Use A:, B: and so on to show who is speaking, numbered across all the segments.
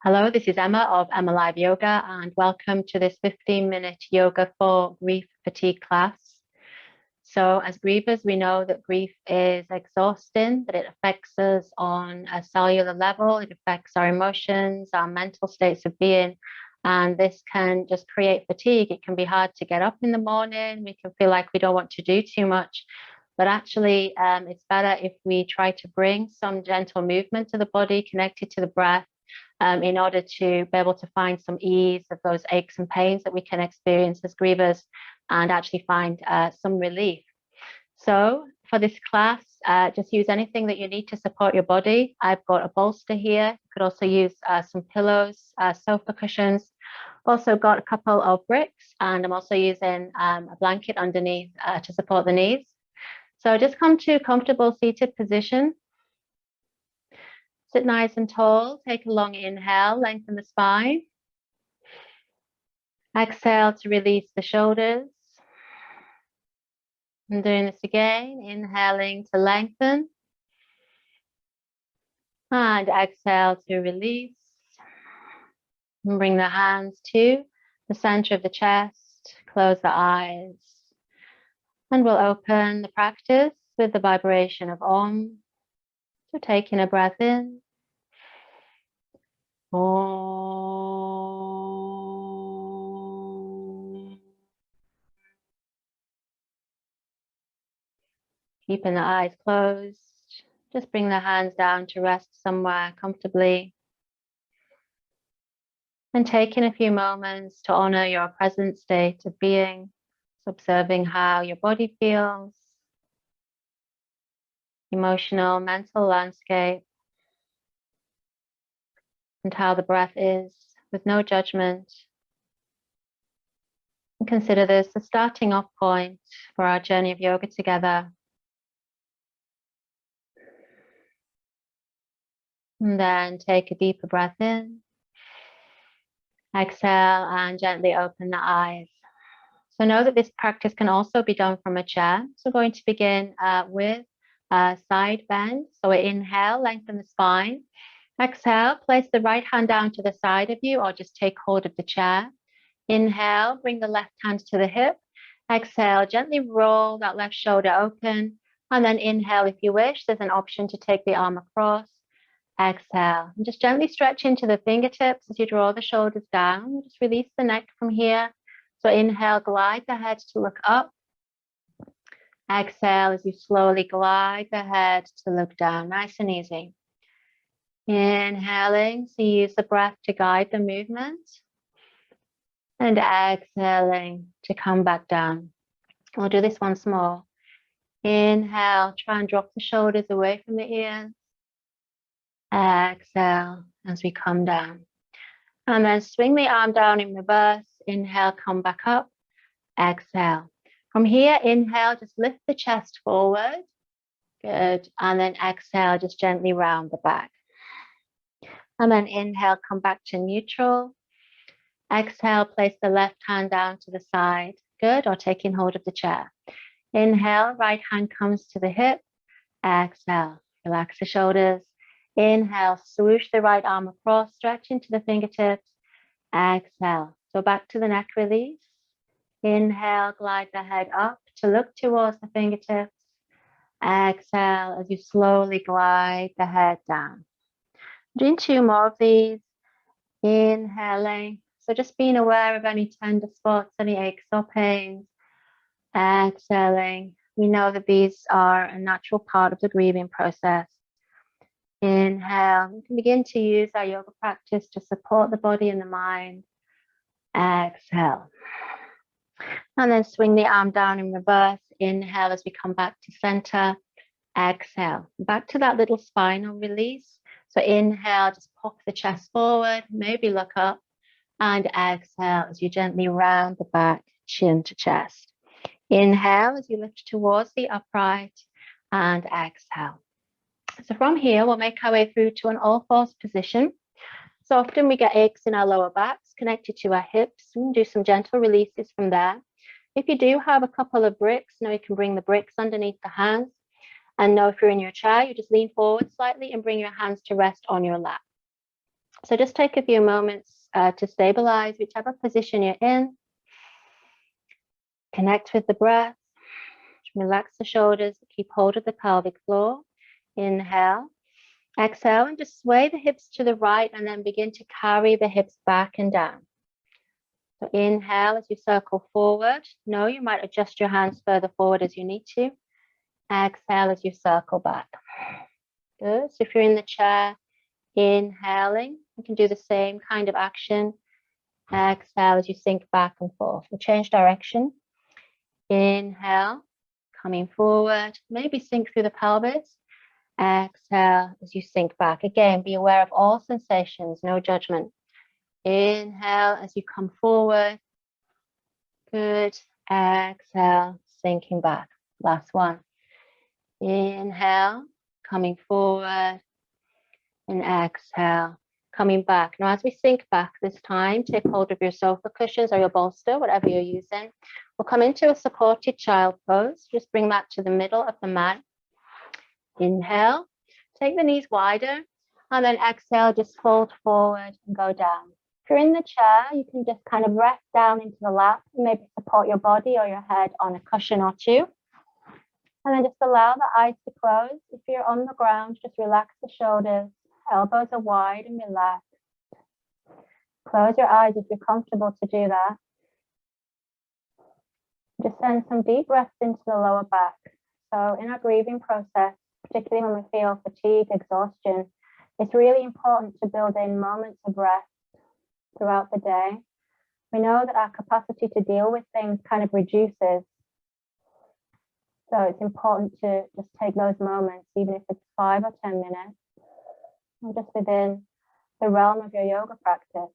A: Hello, this is Emma of EmmaLiveYoga, and welcome to this 15-minute yoga for grief fatigue class. So as grievers, we know that grief is exhausting, that it affects us on a cellular level, it affects our emotions, our mental states of being, and this can just create fatigue. It can be hard to get up in the morning, we can feel like we don't want to do too much, but actually it's better if we try to bring some gentle movement to the body, connected to the breath, in order to be able to find some ease of those aches and pains that we can experience as grievers and actually find some relief. So for this class, just use anything that you need to support your body. I've got a bolster here. You could also use some pillows, sofa cushions. Also got a couple of bricks, and I'm also using a blanket underneath to support the knees. So just come to a comfortable seated position. Sit nice and tall, take a long inhale, lengthen the spine. Exhale to release the shoulders. And doing this again, inhaling to lengthen. And exhale to release. And bring the hands to the center of the chest, close the eyes. And we'll open the practice with the vibration of Om. So taking a breath in. Om. Keeping the eyes closed. Just bring the hands down to rest somewhere comfortably. And taking a few moments to honor your present state of being, so observing how your body feels, emotional, mental landscape, and how the breath is, with no judgment. And consider this the starting off point for our journey of yoga together. And then take a deeper breath in. Exhale and gently open the eyes. So know that this practice can also be done from a chair. So we're going to begin with a side bend. So we inhale, lengthen the spine. Exhale, place the right hand down to the side of you or just take hold of the chair. Inhale, bring the left hand to the hip. Exhale, gently roll that left shoulder open. And then inhale if you wish. There's an option to take the arm across. Exhale, and just gently stretch into the fingertips as you draw the shoulders down. Just release the neck from here. So inhale, glide the head to look up. Exhale as you slowly glide the head to look down, nice and easy. Inhaling, so use the breath to guide the movement. And exhaling to come back down. We'll do this once more. Inhale, try and drop the shoulders away from the ears. Exhale as we come down. And then swing the arm down in reverse. Inhale, come back up. Exhale. From here, inhale, just lift the chest forward. Good. And then exhale, just gently round the back. And then inhale, come back to neutral. Exhale, place the left hand down to the side. Good. Or taking hold of the chair. Inhale, right hand comes to the hip. Exhale, relax the shoulders. Inhale, swoosh the right arm across, stretch into the fingertips. Exhale. So back to the neck release. Inhale, glide the head up to look towards the fingertips. Exhale as you slowly glide the head down. Doing two more of these. Inhaling. So just being aware of any tender spots, any aches or pains. Exhaling. We know that these are a natural part of the grieving process. Inhale. We can begin to use our yoga practice to support the body and the mind. Exhale. And then swing the arm down in reverse. Inhale as we come back to center. Exhale. Back to that little spinal release. So inhale, just pop the chest forward, maybe look up. And exhale as you gently round the back, chin to chest. Inhale as you lift towards the upright. And exhale. So from here, we'll make our way through to an all-fours position. So often we get aches in our lower backs connected to our hips. We can do some gentle releases from there. If you do have a couple of bricks, now you can bring the bricks underneath the hands. And now if you're in your chair, you just lean forward slightly and bring your hands to rest on your lap. So just take a few moments to stabilize whichever position you're in. Connect with the breath. Relax the shoulders. Keep hold of the pelvic floor. Inhale. Exhale and just sway the hips to the right and then begin to carry the hips back and down. So inhale as you circle forward. No, you might adjust your hands further forward as you need to. Exhale as you circle back. Good. So if you're in the chair, inhaling, you can do the same kind of action. Exhale as you sink back and forth. We'll change direction. Inhale, coming forward, maybe sink through the pelvis. Exhale as you sink back. Again, be aware of all sensations, no judgment. Inhale as you come forward. Good. Exhale, sinking back. Last one. Inhale, coming forward. And exhale, coming back. Now, as we sink back this time, take hold of your sofa cushions or your bolster, whatever you're using. We'll come into a supported child pose. Just bring that to the middle of the mat. Inhale, take the knees wider, and then exhale, just fold forward and go down. If you're in the chair, you can just kind of rest down into the lap, maybe support your body or your head on a cushion or two. And then just allow the eyes to close. If you're on the ground, just relax the shoulders, elbows are wide and relaxed. Close your eyes if you're comfortable to do that. Just send some deep breaths into the lower back. So in our breathing process, particularly when we feel fatigue, exhaustion, it's really important to build in moments of rest throughout the day. We know that our capacity to deal with things kind of reduces. So it's important to just take those moments, even if it's 5 or 10 minutes, and just within the realm of your yoga practice.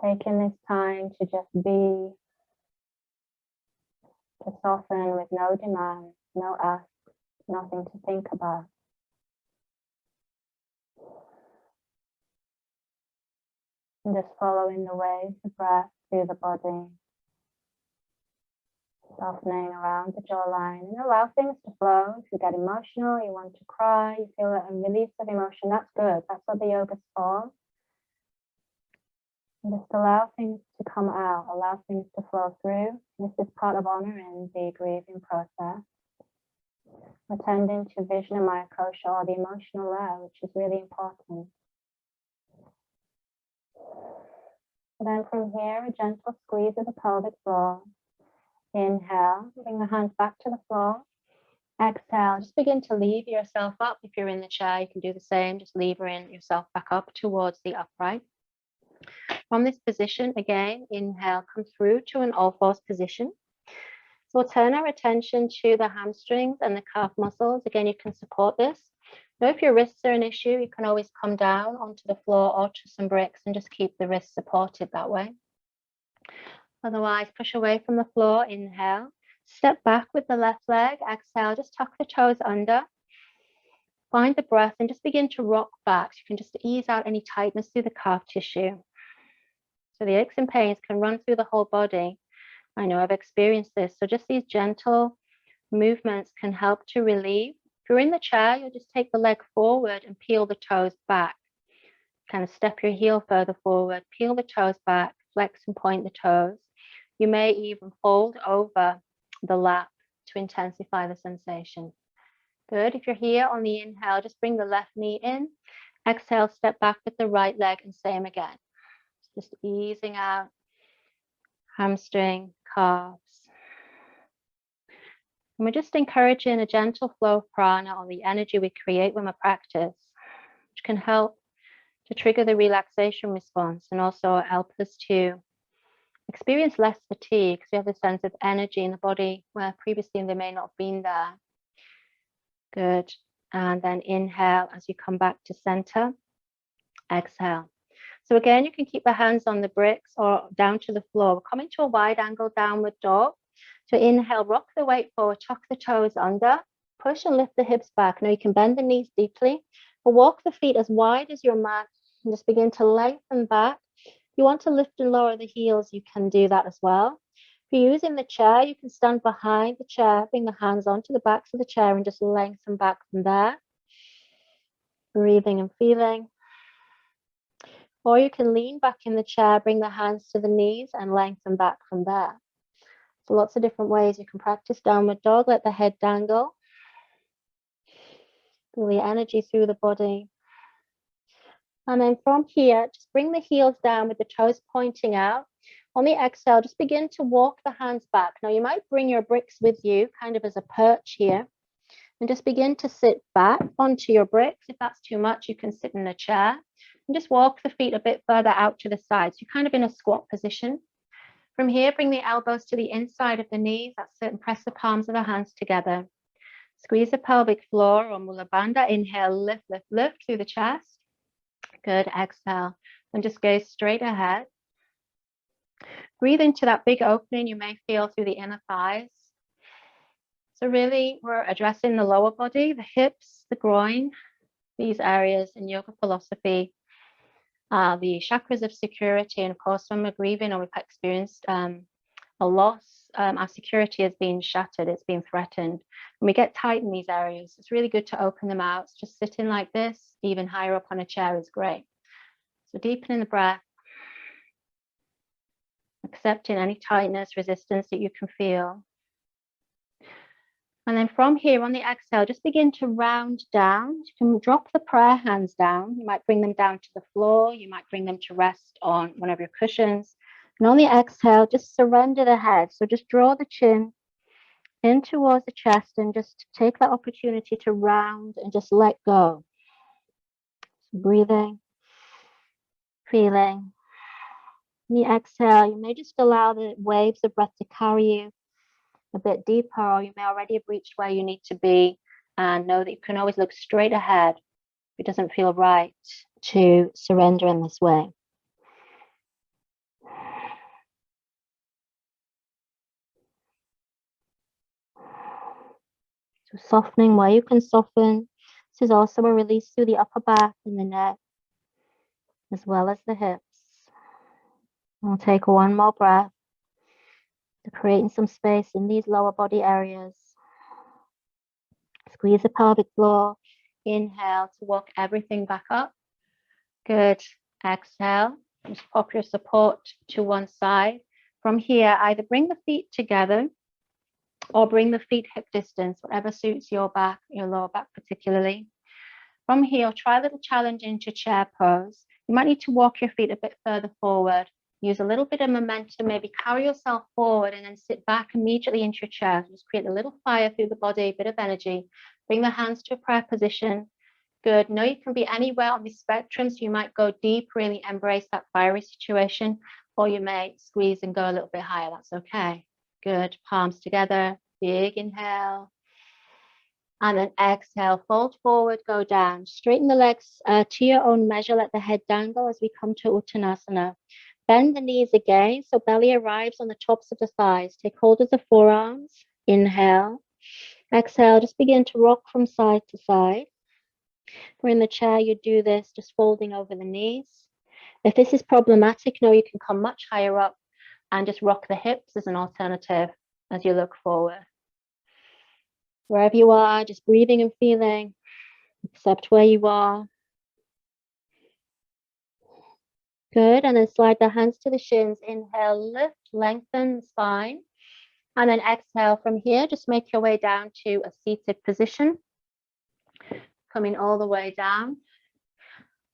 A: Taking this time to just be, to soften with no demand, no ask, nothing to think about. And just following the waves of breath through the body. Softening around the jawline and allow things to flow. If you get emotional, you want to cry, you feel a release of emotion, that's good. That's what the yoga's for. And just allow things to come out, allow things to flow through. This is part of honoring the grieving process. Attending to Vijna Maya Kosha, or the emotional layer, which is really important. And then from here, a gentle squeeze of the pelvic floor. Inhale, bring the hands back to the floor. Exhale, just begin to lever yourself up. If you're in the chair, you can do the same, just levering yourself back up towards the upright. From this position, again, inhale, come through to an all-fours position. So we'll turn our attention to the hamstrings and the calf muscles. Again, you can support this. Now, if your wrists are an issue, you can always come down onto the floor or to some bricks and just keep the wrists supported that way. Otherwise, push away from the floor, inhale. Step back with the left leg, exhale, just tuck the toes under. Find the breath and just begin to rock back. So you can just ease out any tightness through the calf tissue. So the aches and pains can run through the whole body. I know I've experienced this. So just these gentle movements can help to relieve. If you're in the chair, you'll just take the leg forward and peel the toes back. Kind of step your heel further forward, peel the toes back, flex and point the toes. You may even fold over the lap to intensify the sensation. Good. If you're here on the inhale, just bring the left knee in. Exhale, step back with the right leg and same again. Just easing out hamstring, calves. And we're just encouraging a gentle flow of prana, or the energy we create when we practice, which can help to trigger the relaxation response and also help us to experience less fatigue, because we have a sense of energy in the body where previously they may not have been there. Good. And then inhale as you come back to center. Exhale. So again, you can keep the hands on the bricks or down to the floor. We're coming to a wide angle downward dog. So inhale, rock the weight forward, tuck the toes under, push and lift the hips back. Now you can bend the knees deeply, but walk the feet as wide as your mat and just begin to lengthen back. If you want to lift and lower the heels, you can do that as well. If you're using the chair, you can stand behind the chair, bring the hands onto the backs of the chair and just lengthen back from there. breathing and feeling. Or you can lean back in the chair, bring the hands to the knees and lengthen back from there. So lots of different ways you can practice downward dog. Let the head dangle. Feel the energy through the body. And then from here, just bring the heels down with the toes pointing out. On the exhale, just begin to walk the hands back. Now you might bring your bricks with you, kind of as a perch here. And just begin to sit back onto your bricks. If that's too much, you can sit in a chair. And just walk the feet a bit further out to the sides. You're kind of in a squat position. From here, bring the elbows to the inside of the knees. That's it. And press the palms of the hands together. Squeeze the pelvic floor or mula bandha. Inhale, lift, lift, lift through the chest. Good. Exhale. And just gaze straight ahead. Breathe into that big opening you may feel through the inner thighs. So really, we're addressing the lower body, the hips, the groin, these areas in yoga philosophy. The chakras of security, and of course when we're grieving or we've experienced a loss, our security has been shattered, it's been threatened. When we get tight in these areas, it's really good to open them out. Just sitting like this, even higher up on a chair, is great. So deepening the breath, accepting any tightness, resistance that you can feel. And then from here on the exhale, just begin to round down. You can drop the prayer hands down. You might bring them down to the floor. You might bring them to rest on one of your cushions. And on the exhale, just surrender the head. So just draw the chin in towards the chest and just take that opportunity to round and just let go. So breathing, feeling. On the exhale, you may just allow the waves of breath to carry you a bit deeper, or you may already have reached where you need to be, and know that you can always look straight ahead if it doesn't feel right to surrender in this way. So softening where you can soften. This is also a release through the upper back and the neck, as well as the hips. We'll take one more breath to creating some space in these lower body areas. Squeeze the pelvic floor. Inhale to walk everything back up. Good. Exhale. Just pop your support to one side. From here, either bring the feet together or bring the feet hip distance, whatever suits your back, your lower back particularly. From here, try a little challenge into chair pose. You might need to walk your feet a bit further forward. Use a little bit of momentum, maybe carry yourself forward and then sit back immediately into your chair. Just create a little fire through the body, a bit of energy. Bring the hands to a prayer position. Good. Know you can be anywhere on the spectrum, so you might go deep, really embrace that fiery situation, or you may squeeze and go a little bit higher. That's okay. Good. Palms together. Big inhale. And then exhale, fold forward, go down. Straighten the legs to your own measure. Let the head dangle as we come to Uttanasana. Bend the knees again, so belly arrives on the tops of the thighs. Take hold of the forearms. Inhale. Exhale, just begin to rock from side to side. If we're in the chair, you do this just folding over the knees. If this is problematic, know you can come much higher up and just rock the hips as an alternative as you look forward. Wherever you are, just breathing and feeling, accept where you are. Good, and then slide the hands to the shins. Inhale, lift, lengthen the spine. And then exhale from here, just make your way down to a seated position. Coming all the way down.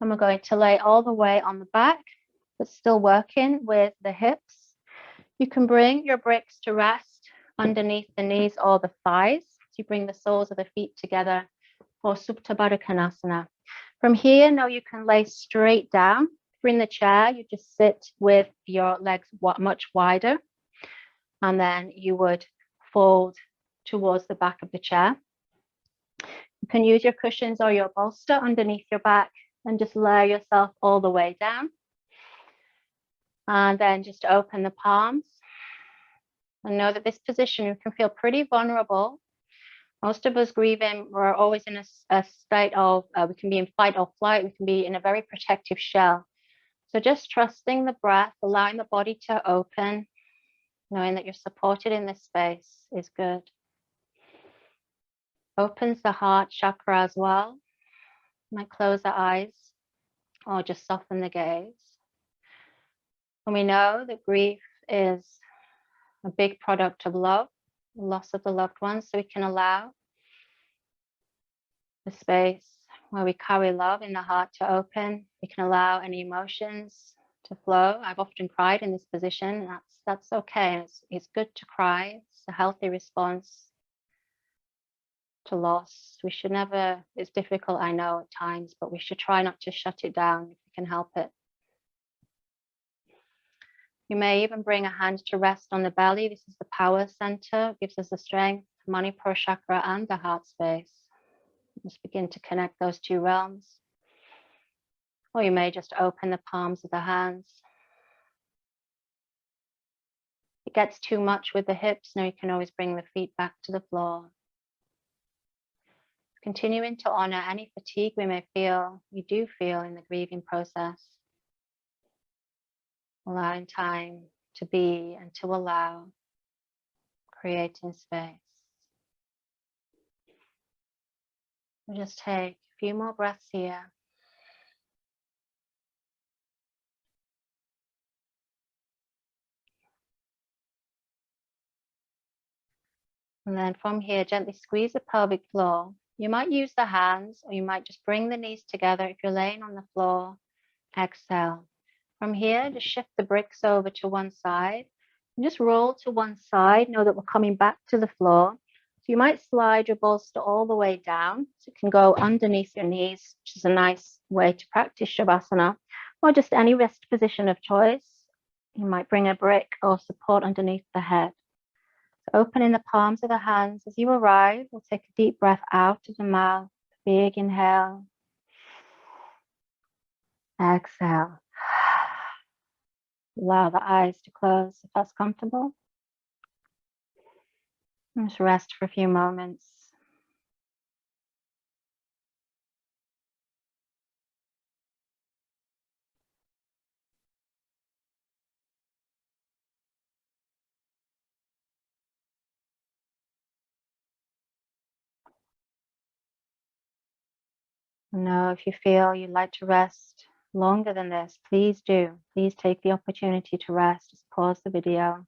A: And we're going to lay all the way on the back, but still working with the hips. You can bring your bricks to rest underneath the knees or the thighs. So you bring the soles of the feet together for Supta Baddha Konasana. From here, now you can lay straight down. If you're in the chair, you just sit with your legs much wider. And then you would fold towards the back of the chair. You can use your cushions or your bolster underneath your back and just lower yourself all the way down. And then just open the palms. And know that this position, you can feel pretty vulnerable. Most of us grieving, we're always in a state of, we can be in fight or flight. We can be in a very protective shell. So just trusting the breath, allowing the body to open, knowing that you're supported in this space is good. Opens the heart chakra as well. might close our eyes or just soften the gaze. And we know that grief is a big product of love, loss of the loved ones, so we can allow the space where we carry love in the heart to open. We can allow any emotions to flow. I've often cried in this position. That's okay. It's good to cry. It's a healthy response to loss. We should never, it's difficult, I know at times, but we should try not to shut it down if we can help it. You may even bring a hand to rest on the belly. This is the power center. It gives us the strength, Manipura chakra and the heart space. Just begin to connect those two realms. Or you may just open the palms of the hands. If it gets too much with the hips, now you can always bring the feet back to the floor. Continuing to honor any fatigue we may feel, you do feel in the grieving process. Allowing time to be and to allow, creating space. We'll just take a few more breaths here. And then from here, gently squeeze the pelvic floor. You might use the hands, or you might just bring the knees together if you're laying on the floor. Exhale. From here, just shift the bricks over to one side. And just roll to one side. Know that we're coming back to the floor. So you might slide your bolster all the way down. So it can go underneath your knees, which is a nice way to practice Shavasana, or just any rest position of choice. You might bring a brick or support underneath the head. So opening the palms of the hands as you arrive. We'll take a deep breath out of the mouth. Big inhale. Exhale. Allow the eyes to close if that's comfortable. And just rest for a few moments. Now, if you feel you'd like to rest longer than this, please do. Please take the opportunity to rest. Just pause the video.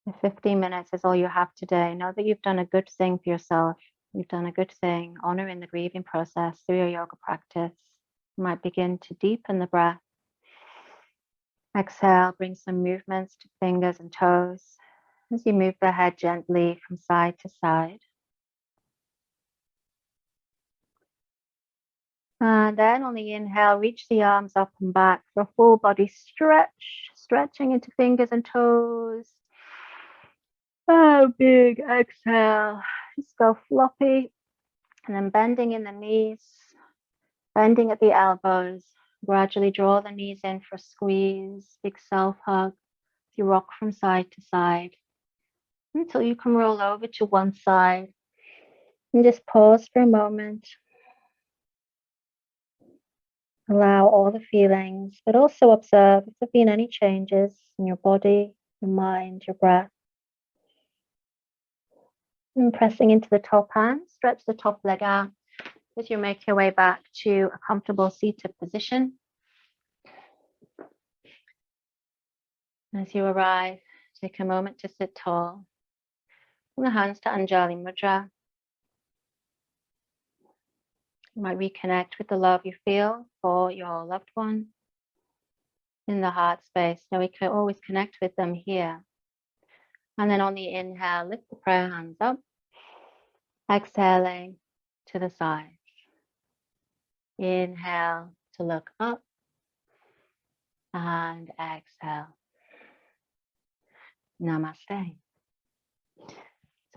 A: If 15 minutes is all you have today, know that you've done a good thing for yourself. You've done a good thing, honoring the grieving process through your yoga practice. You might begin to deepen the breath. Exhale, bring some movements to fingers and toes as you move the head gently from side to side. And then on the inhale, reach the arms up and back for a full body stretch, stretching into fingers and toes. Oh, big exhale. Just go floppy. And then bending in the knees, bending at the elbows. Gradually draw the knees in for a squeeze, big self hug. You rock from side to side until you can roll over to one side. And just pause for a moment. Allow all the feelings, but also observe if there have been any changes in your body, your mind, your breath. And pressing into the top hand, stretch the top leg out as you make your way back to a comfortable seated position. As you arrive, take a moment to sit tall. Bring the hands to Anjali Mudra. You might reconnect with the love you feel for your loved one in the heart space. Now we can always connect with them here. And then on the inhale, lift the prayer hands up. Exhaling to the side. Inhale to look up. And exhale. Namaste.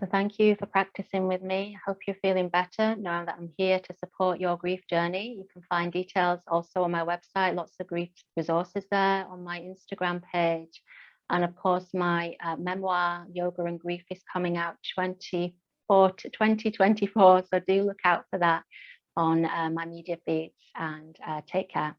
A: So thank you for practicing with me. I hope you're feeling better, knowing that I'm here to support your grief journey. You can find details also on my website, lots of grief resources there, on my Instagram page. And of course, my memoir, Yoga and Grief, is coming out 2024. So do look out for that on my media feeds, and take care.